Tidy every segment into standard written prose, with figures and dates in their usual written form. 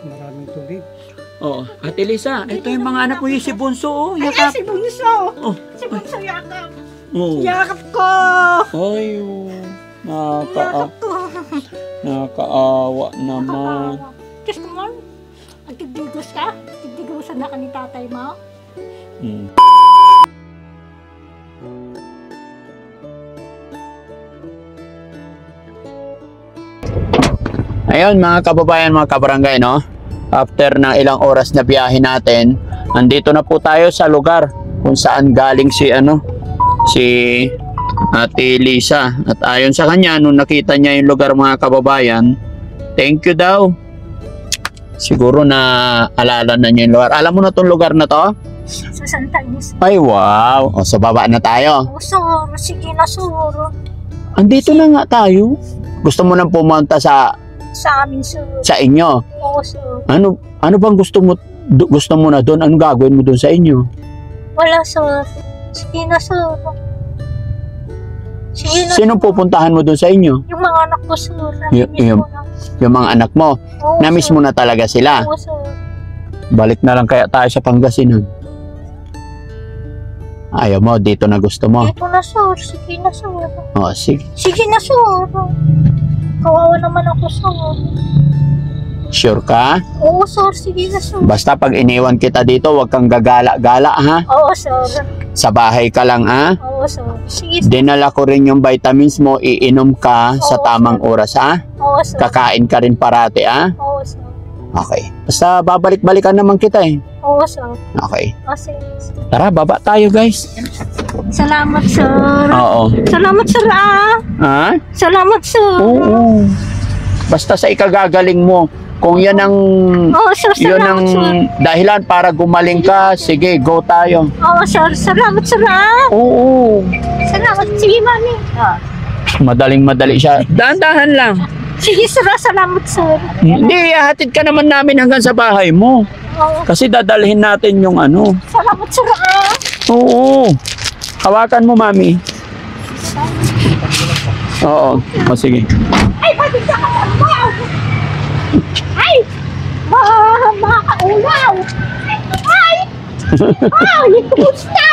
Maraming tubig. Oh, Ate Lisa, ito yung mga anak mo, yung si Bunso, oh. Ay, Yakap. si Bunso. Oh. Si Bunso, yakap. Oh. Yakap ko. Ay, oh. Yakap ko. Nakakaawa naman. Diyos ko man, nagtidigos ka? Nagtidigosan na ka ni tatay mo? Hmm. Ayun mga kababayan, mga kabarangay, no? After ng ilang oras na biyahe natin, andito na po tayo sa lugar kung saan galing si Ate Lisa. At ayon sa kanya, nung nakita niya yung lugar, mga kababayan, thank you daw. Siguro na alala na niya yung lugar. Alam mo na tong lugar na to? Sa Santa Ines. Ay, wow. O, sa baba na tayo. Oh, sir. Sige na, sir. Andito na nga tayo. Gusto mo nang pumunta sa Amin, sir. inyo? Oo, sir. Ano bang gusto mo na doon? Anong gagawin mo doon sa inyo? Wala, sir. Sige na, sir. Sige na. Sinong pupuntahan mo doon sa inyo? Yung mga anak ko, sir. Yung mga anak mo. Oo, Na-miss sir. mo na talaga sila. Oo, sir. Balik na lang kaya tayo sa Pangasinan. Ayaw mo, dito na gusto mo. Dito na, sir. Sige na, sir. O, sige. Sige na, sir. Kawawa naman ako, sir. Sure ka? Oo, sir. Sige na, sir. Basta pag iniwan kita dito, huwag kang gagala-gala, ha? Oo, sir. Sa bahay ka lang, ha? Oo, sir. Sige, sir. Dinala ko rin yung vitamins mo, iinom ka sa Oo, tamang oras, ha? Oo, sir. Kakain ka rin parati, ha? Oo, sir. Okay. Basta babalik-balikan naman kita, eh. Oo, sir. Okay. O, sige. Tara, baba tayo, guys. Salamat, sir. Oo. Salamat, sir, ah. Ha? Salamat, sir. Oo. Basta sa ikagagaling mo, kung yan ang Oo, sir. yun ang Salamat, sir. dahilan para gumaling ka, sige, go tayo. Oo, sir. Salamat, sir, ah. Oo. Salamat. Sige, mami. Madaling-madali siya. Dahan-dahan lang. Sige, sir. Salamat, sir. Hindi, hatid ka naman namin hanggang sa bahay mo. Oo. Kasi dadalhin natin yung ano. Salamat, sir, ah. Oo. Hawakan mo, mami. Oo. O, sige. Ay, pati ka mo. Ay, makakaulaw. Ay, ay, kumusta?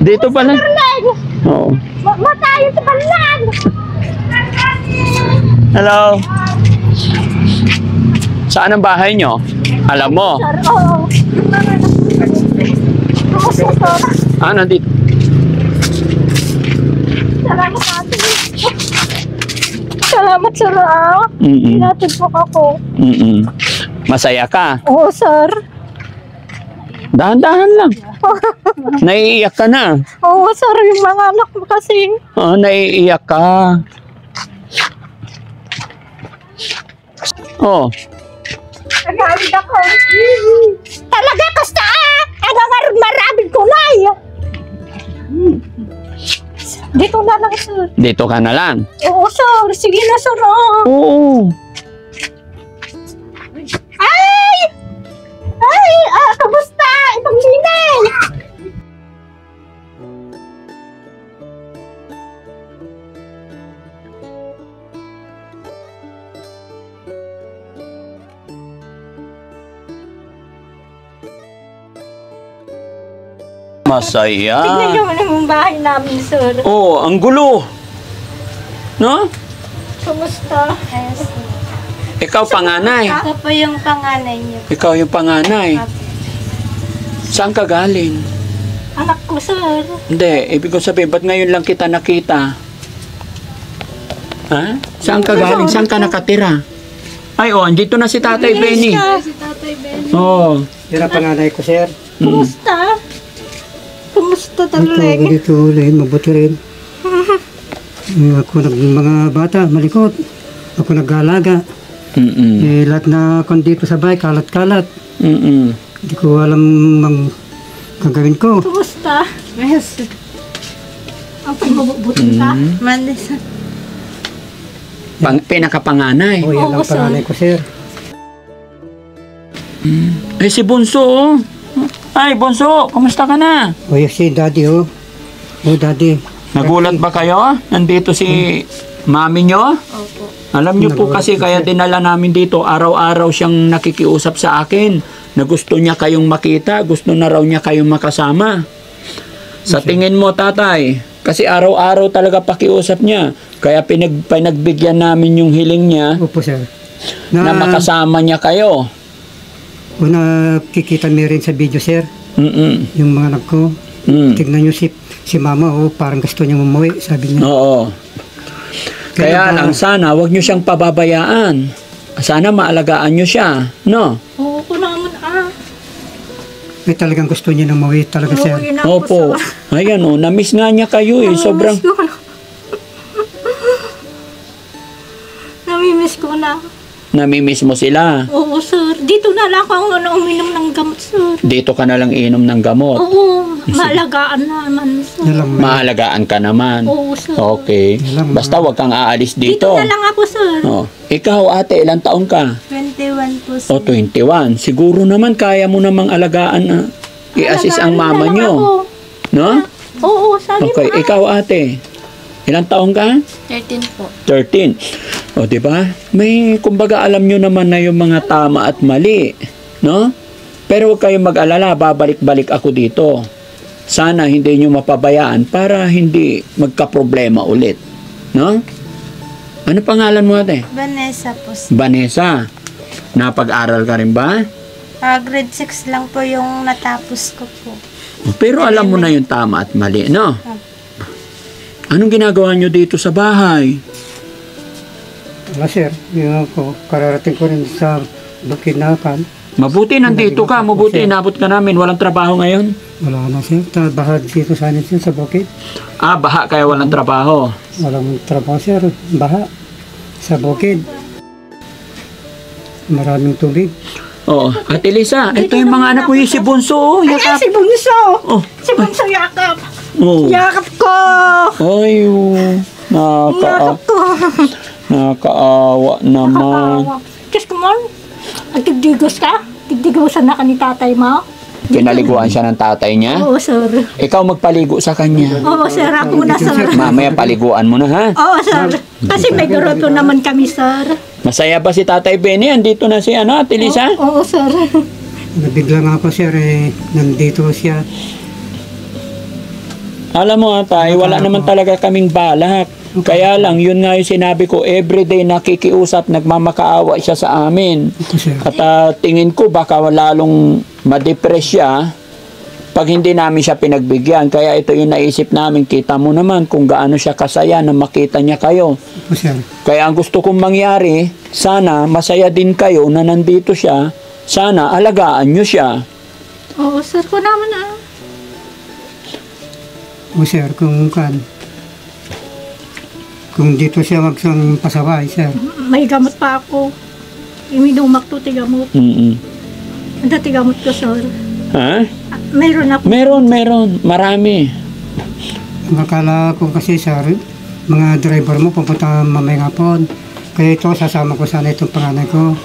Dito pala. Len, Oo. matayo sa balan. Hello. Saan ang bahay nyo? Alam mo. Sir, oo. Kumusta, sir? Nandito. Salamat natin. Salamat, sir, ah. Hinatid po ako. Masaya ka. Oo, sir. Dahan-dahan lang. Naiiyak ka na. Oo, sir. Yung mga anak mo kasi. Naiiyak ka. Oh. Nagalit ako. Talaga, kasta, ah. Ano nga maraming kulay. Dito na lang, sir. Dito ka na lang. Oo, sir. Sige na, sir. Oh. Oo. Ay! Ay! Kamusta? Ibang linay! Masaya. Tignan niyo naman yung bahay namin, sir. Oh, ang gulo. No? Kamusta? Ikaw panganay. Ako po yung panganay niyo. Ikaw yung panganay. Saan ka galing? Anak ko, sir. Hindi, ibig ko sabihin, ba't ngayon lang kita nakita? Ha? Saan ka galing? Saan ka nakatira? Ay, oh, andito na si Tatay Benny. Si Tatay Benny. Oh. Yan ang panganay ko, sir. Kumusta? Kumusta Ito, talaga? ganito rin, mabuti rin. Ako mga bata, malikot. Ako nag-aalaga. Lahat na ako dito sa bahay, kalat-kalat. Hindi ko alam ang gagawin ko. Kumusta? Yes. Ang pagbubutin ka? Mandesa. Pinakapanganay. Oh, yan Oo, ang panganay ko, sir. Eh, si Bunso, oh. Ay, Bunso, kumusta ka na? O, yes, si daddy, oh. Oh, daddy. Nagulat ba kayo? Nandito si mami nyo? Opo. Alam niyo po kasi kaya dinala namin dito, araw-araw siyang nakikiusap sa akin na gusto niya kayong makita, gusto na raw niya kayong makasama. Sa tingin mo, tatay, kasi araw-araw talaga pakiusap niya, kaya pinagbigyan namin yung hiling niya Opo, sir. na makasama niya kayo. Una, kikita mo rin sa video, sir. Yung mga anak ko. Tignan nyo si mama, parang gusto niya umuwi, sabi niya. Oo. Kaya lang sana, wag niyo siyang pababayaan. Sana maalagaan niyo siya, no? Oo ko naman May talagang gusto niya na umuwi talaga, sir. Uuwi na ako, Opo. sir. Ayan na-miss nga niya kayo eh. Sobrang... Namimiss ko na. Namimiss mo sila. Oo, sir. Dito na lang ako uminom ng gamot, sir. Dito ka na lang inom ng gamot. Oo, maalagaan naman, sir. Maalagaan ka naman. Oo, sir. Okay. Basta wag kang aalis Dito dito. na lang ako, sir. Oh. Ikaw, ate, ilang taon ka? 21 po, sir. O, 21. Siguro naman kaya mo namang alagaan na i-assist ang mama Alagaan na lang nyo. ako. No? Oo, sabi Okay. mo. Ikaw, ate. Ilang taon ka? 13 po. 13. O, di ba? May, kumbaga, alam nyo naman na yung mga tama at mali. No? Pero huwag kayong mag-alala, babalik-balik ako dito. Sana hindi nyo mapabayaan para hindi magka-problema ulit. No? Ano pangalan mo, ate? Vanessa po, sir. Vanessa. Napag-aral ka rin ba? Grade 6 lang po yung natapos ko po. Pero alam mo na yung tama at mali, no? Anong ginagawa nyo dito sa bahay? Wala, sir. Yung ako, kararating ko rin sa Bukidnakan. Mabuti nandito ka, mabuti inabot ka namin. Walang trabaho ngayon? Wala na, sir. Bahad dito sa amin, sir, sa Bukid. Ah, baha kaya walang trabaho. Walang trabaho, sir. Baha. Sa Bukid. Maraming tubig. Oo. Ate Lisa, ito yung mga anak mo yung si Bunso. Oh, Ayan, yakap. si Bunso! Oh. Si Bunso yakap! Oh. Yakap ko! Ay, oh. Yakap ko! Nakakaawa naman. Diyos ko man, nagdigdigos ka? Digdigosan na ka ni tatay mo? Pinaliguan siya ng tatay niya. Oo, sir. Ikaw magpaligo sa kanya. Oo, sir. Ako na, sir. Mamaya paliguan mo na, ha? Oo, sir. Kasi may garoto naman kami, sir. Masaya ba si Tatay Benny? Andito na si Ate Lisa? Oo, sir. Nabigla nga ako, sir. Nandito siya. Alam mo, Tay, wala naman talaga kaming balak. Kaya lang, yun nga yung sinabi ko, everyday nakikiusap, nagmamakaawa siya sa amin. Ito, sir. At tingin ko baka lalong ma-depress siya pag hindi namin siya pinagbigyan. Kaya ito yung naisip namin, kita mo naman kung gaano siya kasaya na makita niya kayo. Ito, sir. Kaya ang gusto kong mangyari, sana masaya din kayo na nandito siya. Sana alagaan nyo siya. Oo, sir. Ko naman O, sir, kung dito siya magsang pasaway, sir. May gamot pa ako. Iminumak to, tigamot. Ang tigamot ko, sir. Ha? Mayroon ako. Meron. Marami. Ang akala ko kasi, sir, mga driver mo pupunta mamaya hapon. Kaya ito, sasama ko sana itong panganay ko.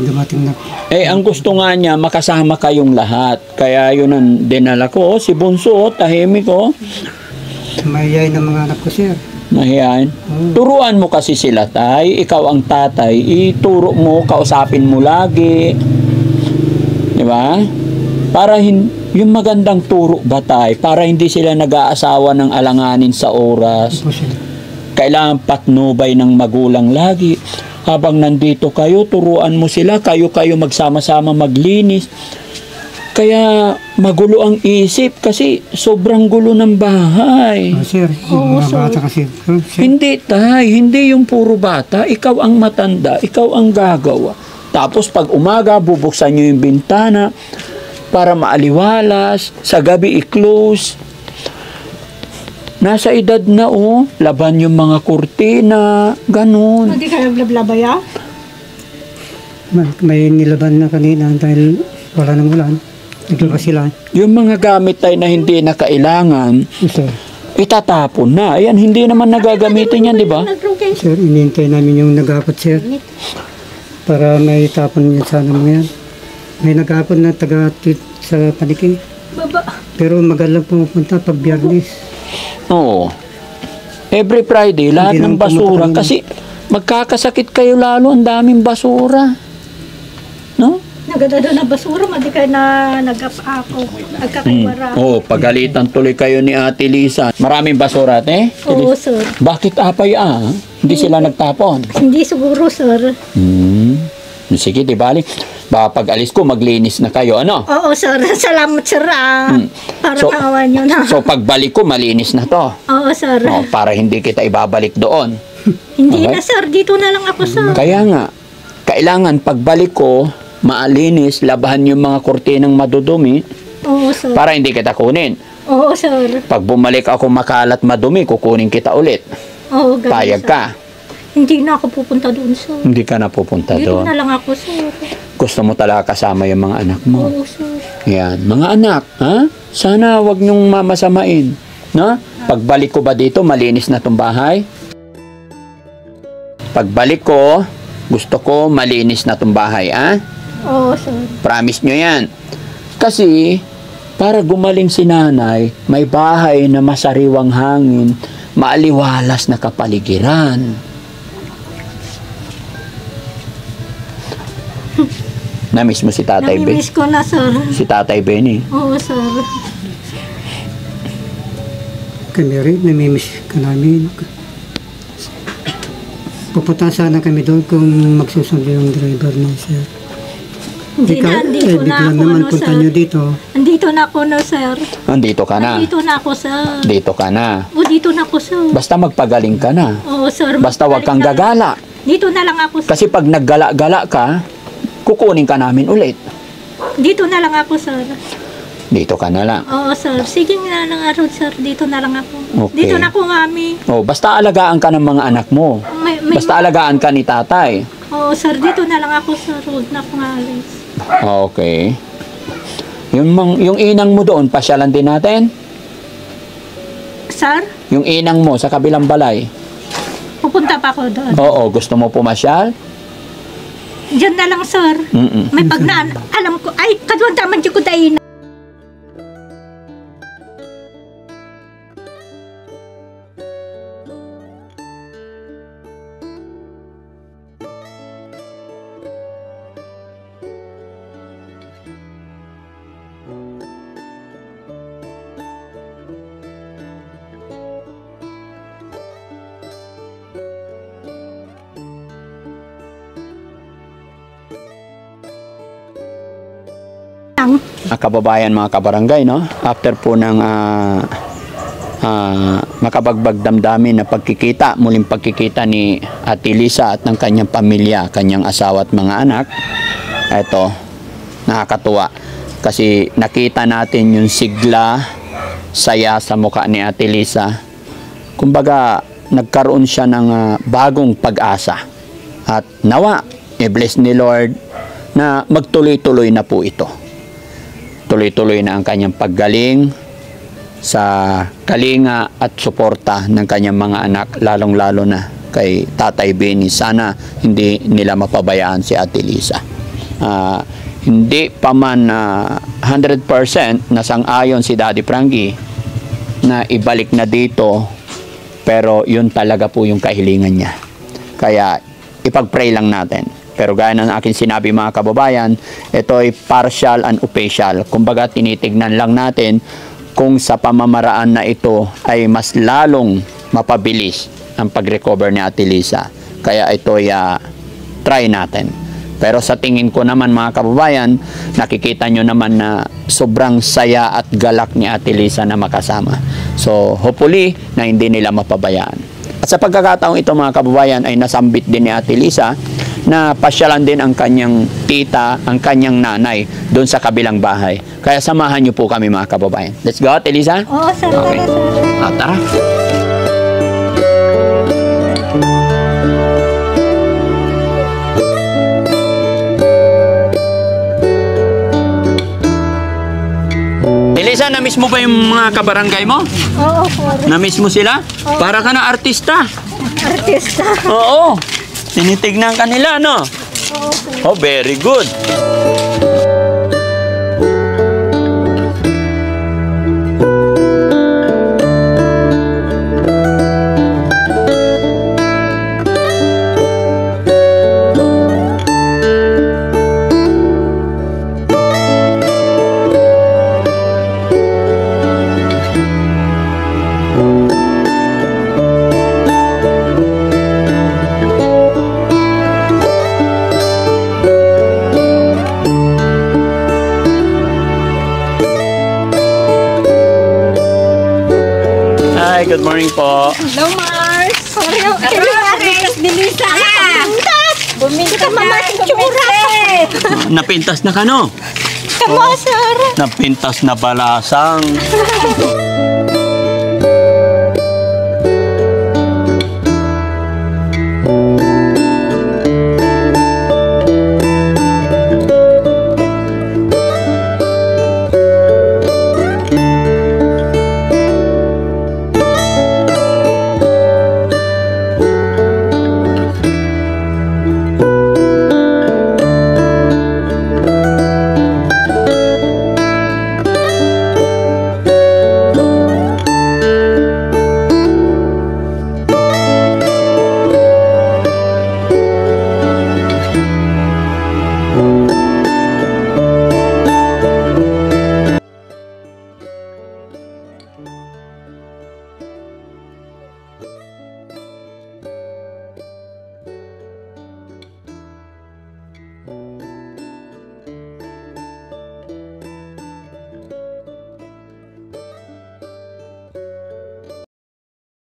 Dumating na. Ang gusto nga niya, makasama kayong lahat. Kaya yun ang dinala ko. Si Bunso, tahimik ko. Mayayay ng mga anak ko, sir. Mahihain. Turuan mo kasi sila, Tay. Ikaw ang tatay. Ituro mo, kausapin mo lagi. Di ba? Para yung magandang turo ba, Tay? Para hindi sila nag-aasawa ng alanganin sa oras. Opo, sir. Kailangan patnubay ng magulang lagi. Habang nandito kayo, turuan mo sila. Kayo magsama-sama maglinis. Kaya magulo ang isip kasi sobrang gulo ng bahay. Sir, yung mga bata kasi. Sir, Hindi, Tay. Hindi yung puro bata. Ikaw ang matanda. Ikaw ang gagawa. Tapos pag umaga, bubuksan nyo yung bintana para maaliwalas. Sa gabi, i-close. Nasa edad na, laban yung mga kurtina. Ganun. Hindi kayo blablabaya? may nilaban na kanina dahil wala nang ulan. Naglabas sila. Yung mga gamit tayo na hindi na kailangan, Sir, itatapon na. Ayan, hindi naman nagagamitin yan, di ba? sir, inintay namin yung nag-apot, sir. Para may tapon niya sana mo yan. May nag-apot na taga-tit sa paniki. Baba. Pero magalang pumupunta pag biyernes. Oo. Every Friday, lahat Hindi ng naman po basura. matagal. Kasi magkakasakit kayo lalo, ang daming basura. No? Nagada doon ng basura, madi kayo na nag-ako. Nagkakaiwara. Oo, pagalitan tuloy kayo ni Ate Lisa. Maraming basura, te? Oo, sir. Bakit apay Hindi sila nagtapon? Hindi siguro, sir. Sige, di bali. Baka pag alis ko, maglinis na kayo, ano? Oo, sir. Salamat, sir. Para So- kawan nyo na. So, pagbalik ko, malinis na to. Oo, sir. No, para hindi kita ibabalik doon. Hindi Okay. na, sir. Dito na lang ako, sir. Kaya nga, kailangan pagbalik ko, maalinis, labahan yung mga kurtinang madudumi Oo, sir. para hindi kita kunin. Oo, sir. Pag bumalik ako makalat madumi, kukunin kita ulit. Oo, ganun, Payag sir. ka. Hindi na ako pupunta doon, sir. Hindi ka na pupunta Dito doon. na lang ako, sir. Gusto mo talaga kasama yung mga anak mo. Oo, sir. Yan. Mga anak, ha? Sana wag niyong mamasamain. No? Pagbalik ko ba dito, malinis na tong bahay? Pagbalik ko, gusto ko malinis na tong bahay, ha? Oo, sir. Promise nyo yan. Kasi, para gumaling si nanay, may bahay na masariwang hangin, maaliwalas na kapaligiran. Namiss mo si Tatay Ben? Namimiss ko na, sir. Si Tatay Benny. Oo, sir. Kami rin, namimiss ka namin. Pupunta sana kami doon kung magsusundo yung driver mo, sir. Hindi na, andito na biglang ako, naman no, punta sir. nyo dito. Andito na ako, no, sir. Andito ka na. Andito na ako, sir. Dito ka na. O, dito na ako, sir. Basta magpagaling ka na. Oo, sir. Basta wag kang Balik na- gagala. Dito na lang ako, sir. Kasi pag naggala-gala ka, kukunin ka namin ulit. Dito na lang ako, sir. Dito ka na lang. Oo, sir. Sige nga lang araw, sir. Dito na lang ako. Okay. Dito na ako, mami. Oh, basta alagaan ka ng mga anak mo. Basta alagaan ka ni tatay. Oo, sir. Dito na lang ako, sir. Huwag na akong alis. Okay. Yung inang mo doon, pasyalan din natin. Sir, Yung inang mo sa kabilang balay. pupunta pa ako doon. Oo, gusto mo pumasyal? Diyan na lang, sir. Mm-mm. May pagnaan. Alam ko, ay, kaduan taman dyan ko tayo na. Mga kababayan, mga kabarangay, no? After po ng makabagbag damdamin na pagkikita, muling pagkikita ni Ate Lisa at ng kanyang pamilya, kanyang asawa at mga anak, eto, nakakatuwa. Kasi nakita natin yung sigla, saya sa mukha ni Ate Lisa. Kumbaga, nagkaroon siya ng bagong pag-asa. At nawa, i-bless ni Lord na magtuloy-tuloy na po ito. Tuloy-tuloy na ang kanyang paggaling sa kalinga at suporta ng kanyang mga anak, lalong-lalo na kay Tatay Benny. Sana hindi nila mapabayaan si Ate Lisa. Hindi pa man 100% na sang-ayon si Daddy Frankie na ibalik na dito, pero yun talaga po yung kahilingan niya. Kaya ipag-pray lang natin. Pero gaya ng aking sinabi, mga kababayan, ito ay partial and official. Kumbaga, tinitignan lang natin kung sa pamamaraan na ito ay mas lalong mapabilis ang pag-recover ni Ate Lisa. Kaya ito ay try natin. Pero sa tingin ko naman, mga kababayan, nakikita nyo naman na sobrang saya at galak ni Ate Lisa na makasama. So, hopefully, na hindi nila mapabayaan. At sa pagkakataong ito, mga kababayan, ay nasambit din ni Ate Lisa na pasyalan din ang kanyang tita, ang kanyang nanay doon sa kabilang bahay. Kaya samahan niyo po kami, mga kababayan. Let's go, Ate Lisa. Oo, sir. Okay. Tara, sir. Tara. Elisa, na-miss mo ba yung mga kabarangay mo? Oo, sir. Na-miss mo sila? Para ka na artista. Artista. Oo. Tinitignan ka nila, no? Oo, sir. Oh, very good. Good morning po. Hello, Mars. Hello, Bilisa. Bumili ka mamating tsura. Napintas na ka, no? Kamo, sir. Napintas na balasang.